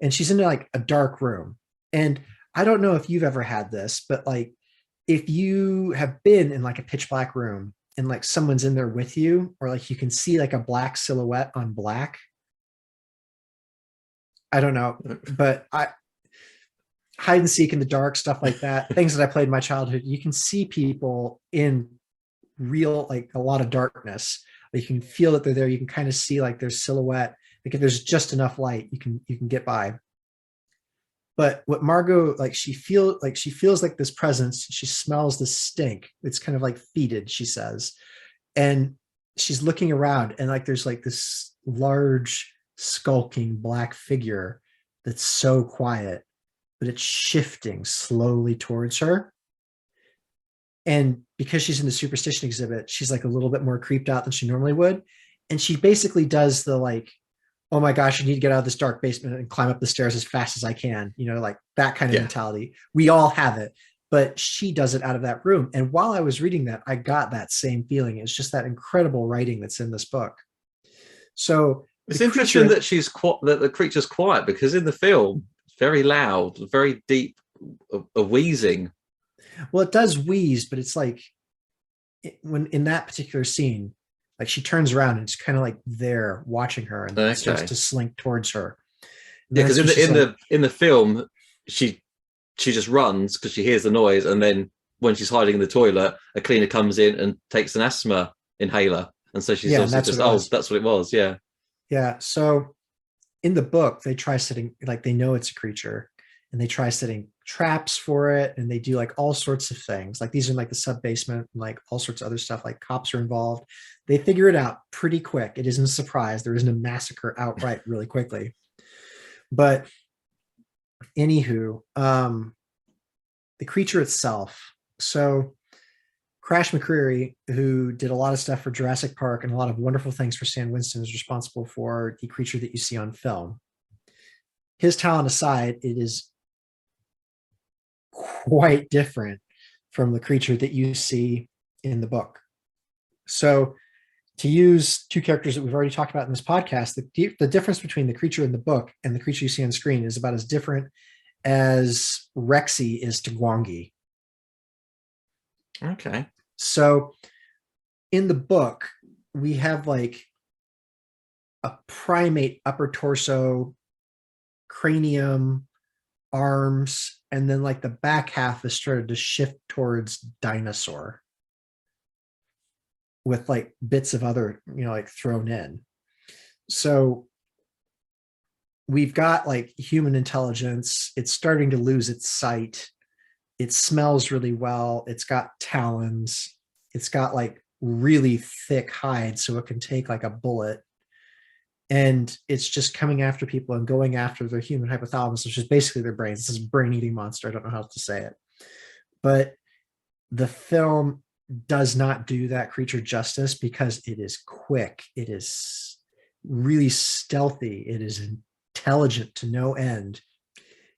and she's in like a dark room. And I don't know if you've ever had this, but like if you have been in like a pitch black room and like someone's in there with you, or like you can see like a black silhouette on black. I don't know, but hide and seek in the dark, stuff like that, things that I played in my childhood, you can see people in real, like a lot of darkness. You can feel that they're there. You can kind of see like their silhouette. Like if there's just enough light, you can get by. But what Margot, like she feels like this presence. She smells the stink. It's kind of like fetid, she says. And she's looking around, and like there's like this large skulking black figure that's so quiet, but it's shifting slowly towards her. And because she's in the superstition exhibit, she's like a little bit more creeped out than she normally would. And she basically does the like, oh my gosh, I need to get out of this dark basement and climb up the stairs as fast as I can. Like that kind of mentality. We all have it, but she does it out of that room. And while I was reading that, I got that same feeling. It's just that incredible writing that's in this book. So it's interesting that that the creature's quiet, because in the film, it's very loud, very deep, a wheezing. Well, it does wheeze, but it's like when in that particular scene, like she turns around and it's kind of like there watching her, and starts to slink towards her. Yeah, because in the film, she just runs because she hears the noise, and then when she's hiding in the toilet, a cleaner comes in and takes an asthma inhaler, and so she's also just that's what it was. Yeah. So in the book, they try setting, like they know it's a creature, and they try setting traps for it, and they do like all sorts of things. Like these are like the sub basement, and like all sorts of other stuff, like cops are involved. They figure it out pretty quick. It isn't a surprise. There isn't a massacre outright really quickly. But anywho, the creature itself. So Crash McCreary, who did a lot of stuff for Jurassic Park and a lot of wonderful things for Stan Winston, is responsible for the creature that you see on film. His talent aside, it is quite different from the creature that you see in the book. So to use two characters that we've already talked about in this podcast, the difference between the creature in the book and the creature you see on the screen is about as different as Rexy is to Gwangi. Okay. So in the book, we have like a primate upper torso, cranium, arms, and then like the back half is started to shift towards dinosaur with like bits of other, like thrown in. So we've got like human intelligence. It's starting to lose its sight. It smells really well. It's got talons. It's got like really thick hide, so it can take like a bullet. And it's just coming after people and going after their human hypothalamus, which is basically their brains. This is a brain-eating monster. I don't know how to say it. But the film does not do that creature justice, because it is quick. It is really stealthy. It is intelligent to no end.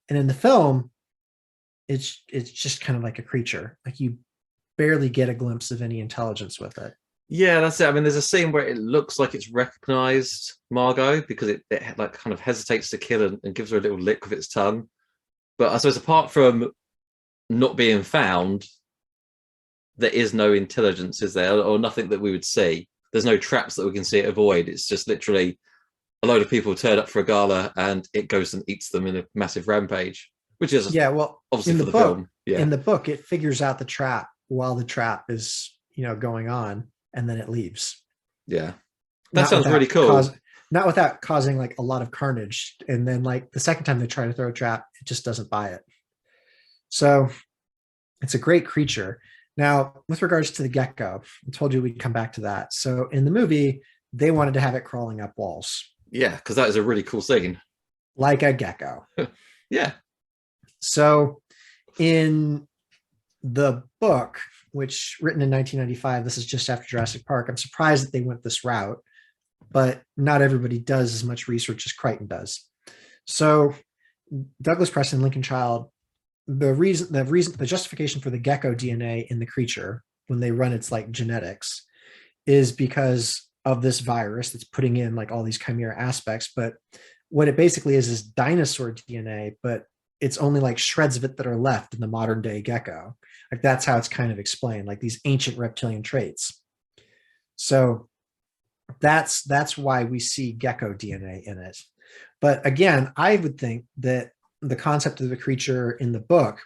And in the film, it's just kind of like a creature. Like you barely get a glimpse of any intelligence with it. Yeah, that's it. I mean, there's a scene where it looks like it's recognized Margot, because it like kind of hesitates to kill and gives her a little lick with its tongue. But I suppose apart from not being found, there is no intelligence, is there? Or nothing that we would see. There's no traps that we can see it avoid. It's just literally a load of people turn up for a gala and it goes and eats them in a massive rampage, which is obviously for the film. Yeah. In the book, it figures out the trap while the trap is, going on, and then it leaves. Yeah. That sounds really cool. Not without causing like a lot of carnage. And then like the second time they try to throw a trap, it just doesn't buy it. So it's a great creature. Now, with regards to the gecko, I told you we'd come back to that. So in the movie, they wanted to have it crawling up walls Yeah, because that is a really cool scene. like a gecko. Yeah. So in the book, which written in 1995, this is just after Jurassic Park. I'm surprised that they went this route, but not everybody does as much research as Crichton does. So Douglas Preston, Lincoln Child, the justification for the gecko DNA in the creature when they run its like genetics is because of this virus that's putting in like all these chimera aspects. But what it basically is dinosaur DNA, but it's only like shreds of it that are left in the modern day gecko. Like that's how it's kind of explained, like these ancient reptilian traits. So that's why we see gecko DNA in it. But again, I would think that the concept of the creature in the book,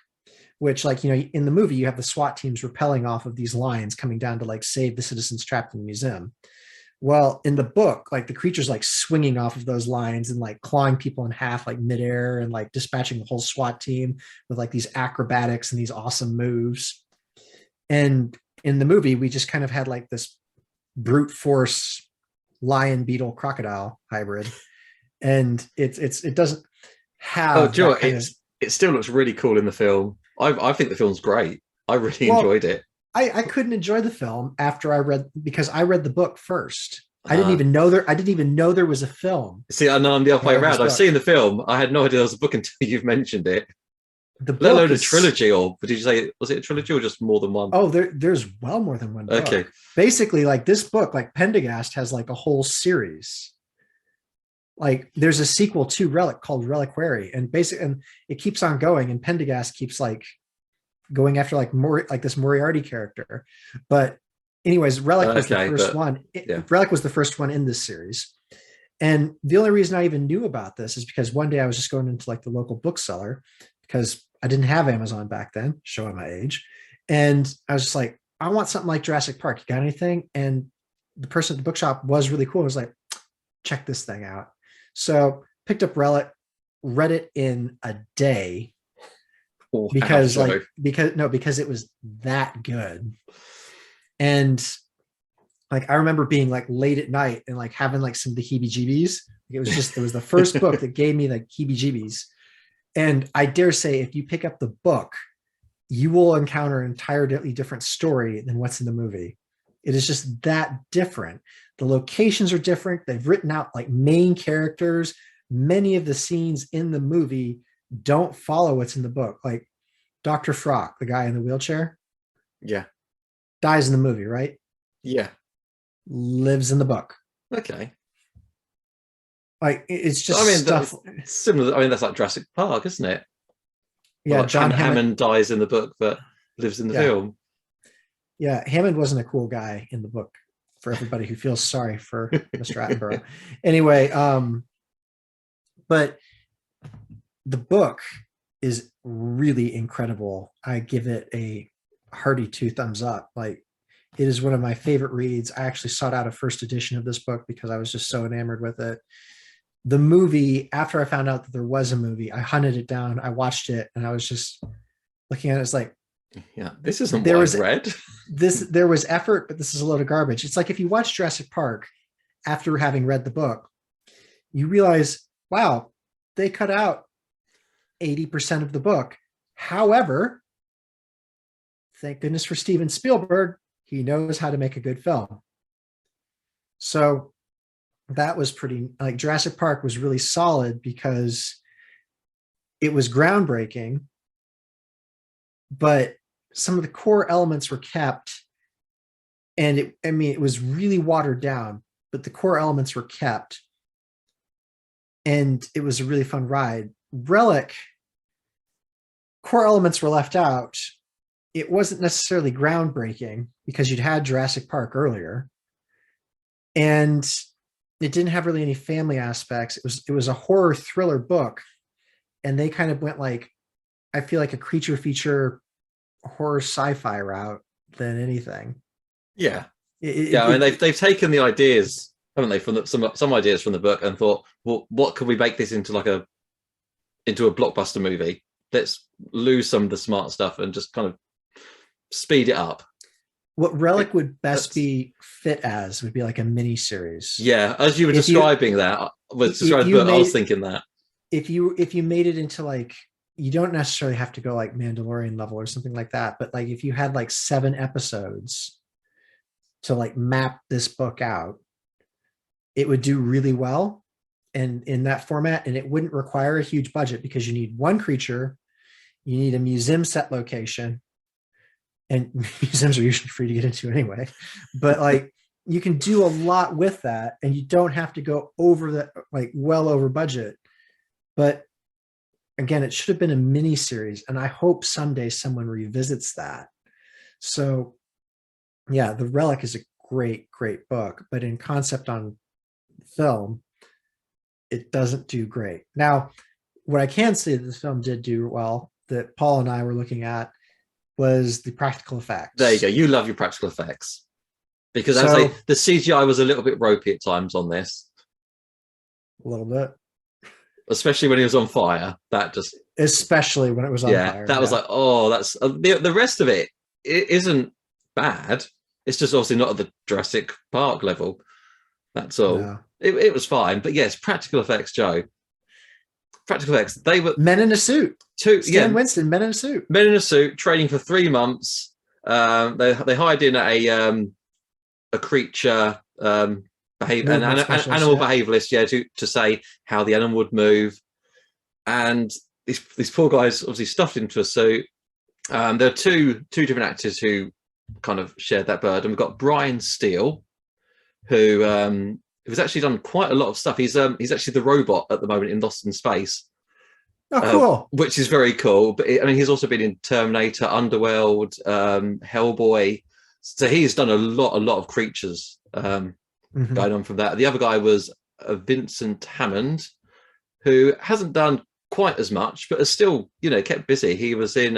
which like, you know, in the movie, you have the SWAT teams rappelling off of these lines coming down to like save the citizens trapped in the museum. Well, in the book, like the creature's like swinging off of those lines and like clawing people in half, like midair, and like dispatching the whole SWAT team with like these acrobatics and these awesome moves. And in the movie, we just kind of had like this brute force lion beetle crocodile hybrid, and it doesn't Oh, have do you know that what? kind of. It still looks really cool in the film. I think the film's great. I really Well, enjoyed it. I couldn't enjoy the film after I read because I read the book first. Uh, I didn't even know there was a film See, I know I'm the other when I way read this around. I've book. seen the film. I had no idea there was a book until you've mentioned it. The Let book alone a is trilogy, or did you say was it a trilogy or just more than one? there's well more than one Okay. book. Basically, like this book, like Pendergast has like a whole series. Like there's a sequel to Relic called Reliquary, and it keeps on going, and Pendergast keeps like going after like more like this Moriarty character. But anyways, Relic was the Okay, first but one. yeah. Relic was the first one in this series. And the only reason I even knew about this is because one day I was just going into like the local bookseller because I didn't have Amazon back then, showing my age. And I was just like, I want something like Jurassic Park. You got anything? And the person at the bookshop was really cool. I was like, check this thing out. So picked up Relic, read it in a day Wow, because so because it was that good. And like I remember being like late at night and like having like some of the heebie-jeebies. It was the first book that gave me like heebie-jeebies. And I dare say if you pick up the book, you will encounter an entirely different story than what's in the movie. It is just that different. The locations are different. They've written out like main characters. Many of the scenes in the movie don't follow what's in the book. Like Dr. Frock, the guy in the wheelchair, yeah. dies in the movie, right? Yeah. Lives in the book. Okay. Like it's So, just I mean, stuff. that's similar. I mean, that's like Jurassic Park, isn't it? Yeah, Like John Hammond. Hammond dies in the book, but lives in the Yeah, film. yeah. Hammond wasn't a cool guy in the book. For everybody who feels sorry for Mr. Attenborough. Anyway, but the book is really incredible. I give it a hearty 2 thumbs up. Like it is one of my favorite reads. I actually sought out a first edition of this book because I was just so enamored with it. The movie, after I found out that there was a movie, I hunted it down. I watched it and I was just looking at it. It's like, Yeah, this isn't there what was I've read. there was effort, but this is a load of garbage. It's like if you watch Jurassic Park after having read the book, you realize, wow, they cut out 80% of the book. However, thank goodness for Steven Spielberg, he knows how to make a good film. So that was pretty, like Jurassic Park was really solid because it was groundbreaking, but some of the core elements were kept. And it was really watered down, but the core elements were kept. And it was a really fun ride. Relic, core elements were left out. It wasn't necessarily groundbreaking because you'd had Jurassic Park earlier. And it didn't have really any family aspects. It was a horror thriller book. And they kind of went like, I feel like a creature feature horror sci-fi route than anything. Yeah. I mean, they've taken the ideas, haven't they, from some ideas from the book and thought, well, what could we make this into into a blockbuster movie? Let's lose some of the smart stuff and just kind of speed it up. What Relic would best be fit as would be like a mini series. Yeah, as you were describing that, was describing the book, I was thinking that. If you made it into like, you don't necessarily have to go like Mandalorian level or something like that, but like if you had like 7 episodes to like map this book out, it would do really well and in that format, and it wouldn't require a huge budget because you need one creature, you need a museum set location, and museums are usually free to get into anyway, but like you can do a lot with that and you don't have to go over that, like well over budget. But again, it should have been a mini series, and I hope someday someone revisits that. So yeah, The Relic is a great book, but in concept on film, it doesn't do great. Now, what I can say that the film did do well, that Paul and I were looking at, was the practical effects. There you go. You love your practical effects. Because I'd say the CGI was a little bit ropey at times on this. A little bit. Especially when he was on fire. Especially when it was on fire. That was like, oh, that's... the rest of it isn't bad. It's just obviously not at the Jurassic Park level. That's all. No. It was fine. But yes, practical effects, Joe. Practical effects. They were... Men in a suit. Stan Winston, men in a suit. Men in a suit, training for 3 months. They hired in a creature... animal behavioralist, to say how the animal would move, and these poor guys obviously stuffed into a suit. There are two different actors who kind of shared that burden. We've got Brian Steele, who's actually done quite a lot of stuff. He's actually the robot at the moment in Lost in Space. Oh, cool! Which is very cool. But he's also been in Terminator, Underworld, Hellboy. So he's done a lot of creatures. Going on from that. The other guy was Vincent Hammond, who hasn't done quite as much, but has still, kept busy. He was in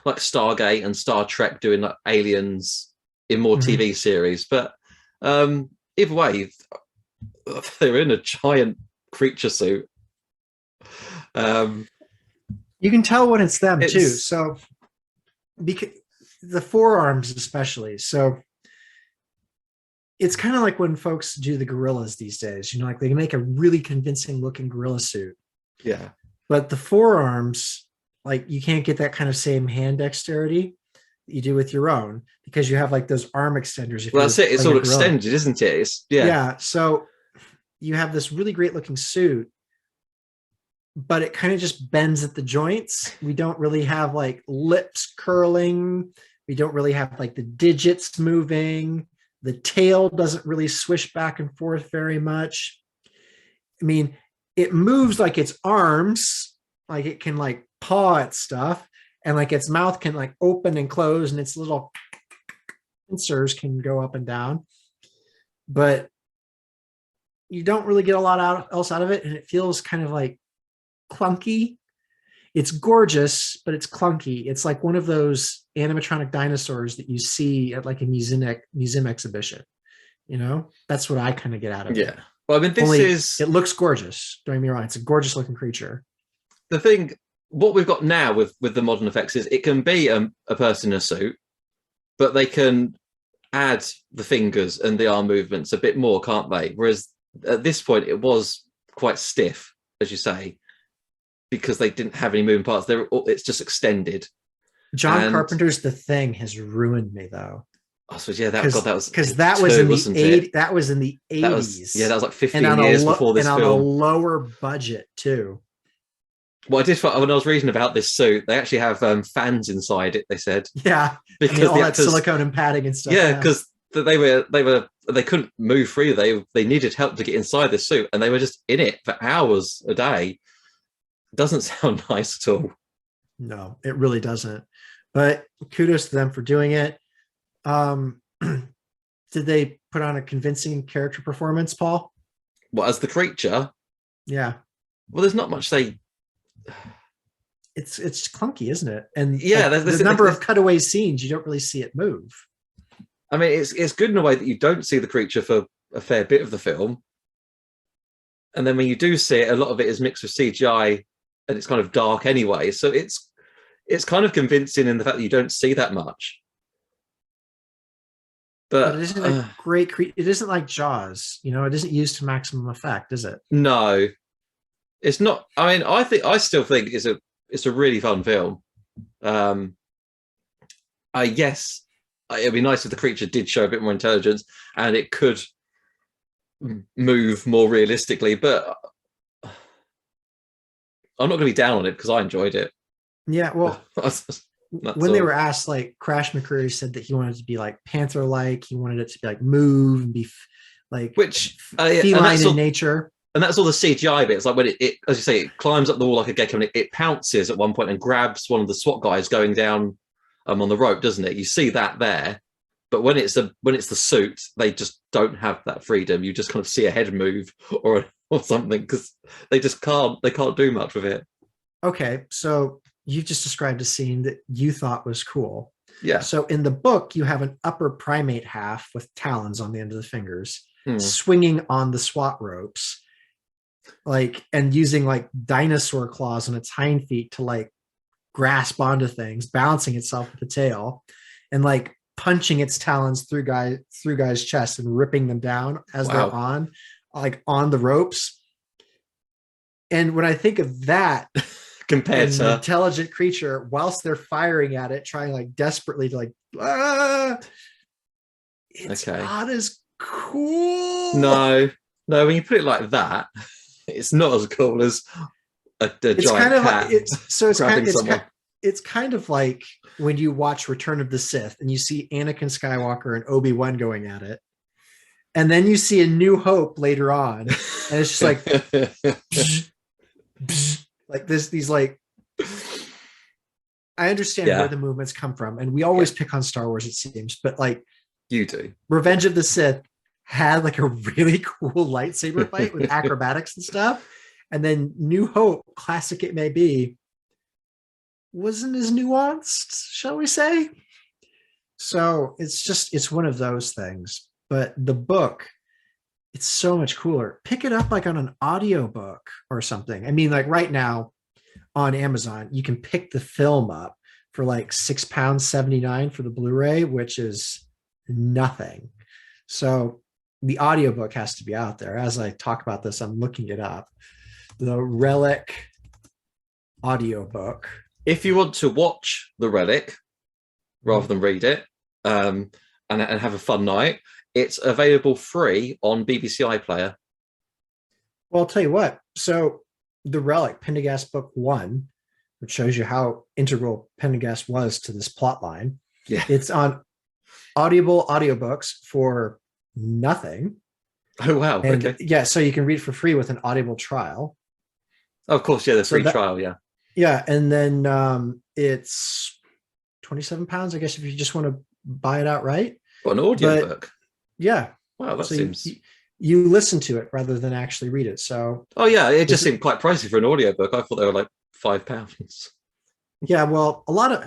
like Stargate and Star Trek, doing like aliens in more TV series. But either way, they're in a giant creature suit. You can tell when it's them too. So because the forearms especially. So it's kind of like when folks do the gorillas these days, like they can make a really convincing looking gorilla suit. Yeah. But the forearms, like you can't get that kind of same hand dexterity that you do with your own, because you have like those arm extenders. Well, that's it. It's all extended, isn't it? Yeah. So you have this really great looking suit, but it kind of just bends at the joints. We don't really have like lips curling. We don't really have like the digits moving. The tail doesn't really swish back and forth very much. I mean, it moves like its arms, like it can like paw at stuff, and like its mouth can like open and close, and its little pincers can go up and down. But you don't really get a lot else out of it, and it feels kind of like clunky. It's gorgeous, but it's clunky. It's like one of those animatronic dinosaurs that you see at like a museum exhibition. That's what I kind of get out of it. Yeah. Well, I mean, it looks gorgeous. Don't get me wrong. It's a gorgeous looking creature. The thing, what we've got now with the modern effects is it can be a person in a suit, but they can add the fingers and the arm movements a bit more, can't they? Whereas at this point, it was quite stiff, as you say, because they didn't have any moving parts. It's just extended. John Carpenter's The Thing has ruined me, though. I suppose, yeah, that was because that was in the 80s. That was in the 80s. That was like 15 years before this film. And on a lower budget too. Well, I did when I was reading about this suit, they actually have fans inside it. They said, yeah, because all that silicone and padding and stuff. Yeah, because they couldn't move free. They needed help to get inside the suit, and they were just in it for hours a day. Doesn't sound nice at all. No, it really doesn't. But kudos to them for doing it. Did they put on a convincing character performance, Paul? Well, as the creature? Yeah. Well, there's not much It's clunky, isn't it? And yeah, the number of cutaway scenes, you don't really see it move. I mean, it's good in a way that you don't see the creature for a fair bit of the film. And then when you do see it, a lot of it is mixed with CGI, and it's kind of dark anyway. So it's it's kind of convincing in the fact that you don't see that much. But But it isn't a great it isn't like Jaws, it isn't used to maximum effect, is it? no, it's not. I mean, I still think it's a really fun film. Um, I guess it'd be nice if the creature did show a bit more intelligence and it could move more realistically, but I'm not going to be down on it because I enjoyed it. Yeah, well, when they all. were asked, like Crash McCreary said that he wanted it to be like Panther-like, he wanted it to be like move and be like Which feline in nature. And that's all the CGI bits. Like when it, as you say, it climbs up the wall like a gecko and it pounces at one point and grabs one of the SWAT guys going down on the rope, doesn't it? You see that there. But when it's the suit, they just don't have that freedom. You just kind of see a head move or something because they can't do much with it. Okay, so you've just described a scene that you thought was cool. Yeah. So in the book, you have an upper primate half with talons on the end of the fingers, swinging on the SWAT ropes, like, and using like dinosaur claws on its hind feet to like grasp onto things, balancing itself with the tail, and like punching its talons through guys' chests and ripping them down as they're on the ropes. And when I think of that compared to an intelligent creature, whilst they're firing at it, trying like desperately to like, it's not as cool. No, when you put it like that, it's not as cool as a giant cat. It's kind of like when you watch Return of the Sith and you see Anakin Skywalker and Obi-Wan going at it, and then you see A New Hope later on, and it's just like psh, psh, like these like, I understand where the movements come from, and we always pick on Star Wars, it seems, but like you do. Revenge of the Sith had like a really cool lightsaber fight with acrobatics and stuff, and then New Hope, classic it may be, wasn't as nuanced, shall we say? So it's one of those things. But the book, it's so much cooler. Pick it up like on an audiobook or something. I mean, like right now on Amazon, you can pick the film up for like £6.79 for the Blu-ray, which is nothing. So the audiobook has to be out there. As I talk about this, I'm looking it up. The Relic audiobook. If you want to watch The Relic rather than read it, and have a fun night, it's available free on BBC iPlayer. Well, I'll tell you what. So The Relic, Pendergast Book 1, which shows you how integral Pendergast was to this plot line. Yeah. It's on Audible audiobooks for nothing. Oh, wow. And okay. Yeah, so you can read for free with an Audible trial. Oh, of course, yeah, the free trial, yeah. Yeah, and then it's £27, I guess, if you just want to buy it outright. What, an audiobook? Yeah. Wow, that seems... You listen to it rather than actually read it. So. Oh yeah, it just seemed quite pricey for an audiobook. I thought they were like £5. Yeah, well,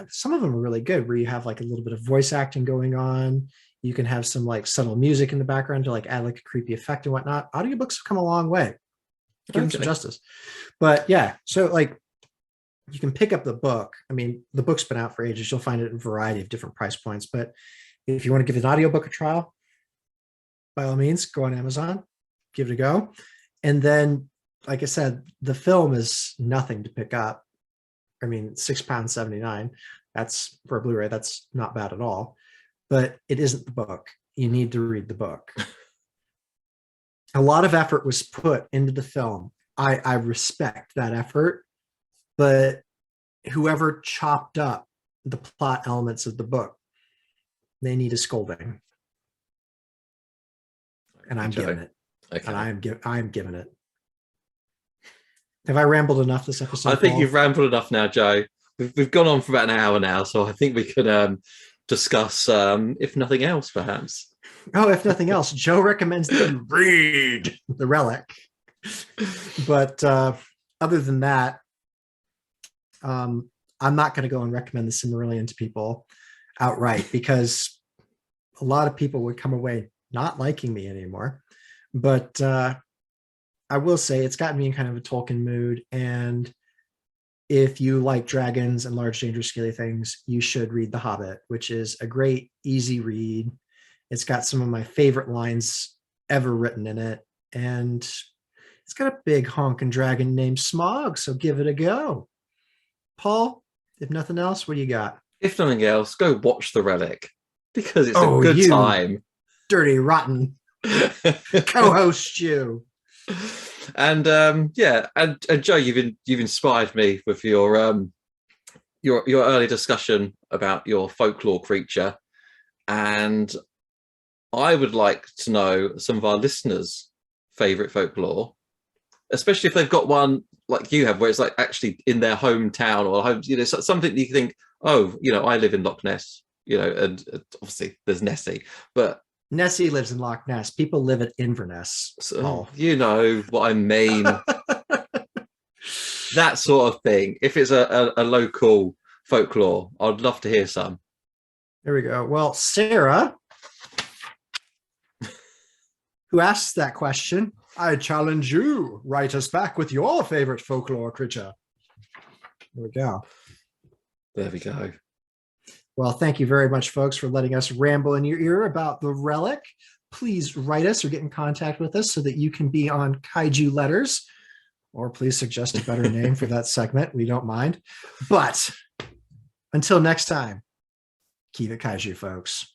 some of them are really good, where you have like a little bit of voice acting going on. You can have some like subtle music in the background to like add like a creepy effect and whatnot. Audiobooks have come a long way. Give them some justice. But yeah, so like you can pick up the book. I mean, the book's been out for ages. You'll find it in a variety of different price points. But if you want to give an audiobook a trial, by all means, go on Amazon, give it a go. And then, like I said, the film is nothing to pick up. I mean, £6.79. That's for a Blu-ray. That's not bad at all. But it isn't the book. You need to read the book. A lot of effort was put into the film. I respect that effort. But whoever chopped up the plot elements of the book, they need a scolding. And I'm giving it. Okay. And I'm giving it. Have I rambled enough this episode? I think you've rambled enough now, Joe. We've gone on for about an hour now, so I think we could discuss, if nothing else, perhaps. Oh, if nothing else, Joe recommends that you read The Relic. But other than that, I'm not going to go and recommend the Silmarillion to people outright, because a lot of people would come away not liking me anymore. But I will say it's gotten me in kind of a Tolkien mood, and if you like dragons and large, dangerous, scaly things, you should read The Hobbit, which is a great, easy read. It's got some of my favorite lines ever written in it. And it's got a big honking dragon named Smog, so give it a go. Paul, if nothing else, what do you got? If nothing else, go watch The Relic because it's a Oh, good you time. dirty, rotten co-host you. And yeah, and Joe, you've inspired me with your early discussion about your folklore creature, and I would like to know some of our listeners' favorite folklore, especially if they've got one like you have, where it's like actually in their hometown or home, something that you think, oh, I live in Loch Ness, and obviously there's Nessie, but Nessie lives in Loch Ness. People live at Inverness. So, you know what I mean. That sort of thing. If it's a local folklore, I'd love to hear some. There we go. Well, Sarah, who asked that question, I challenge you. Write us back with your favorite folklore creature. There we go. There we go. Well, thank you very much, folks, for letting us ramble in your ear about the Relic. Please write us or get in contact with us so that you can be on Kaiju Letters, or please suggest a better name for that segment. We don't mind. But until next time, keep it Kaiju, folks.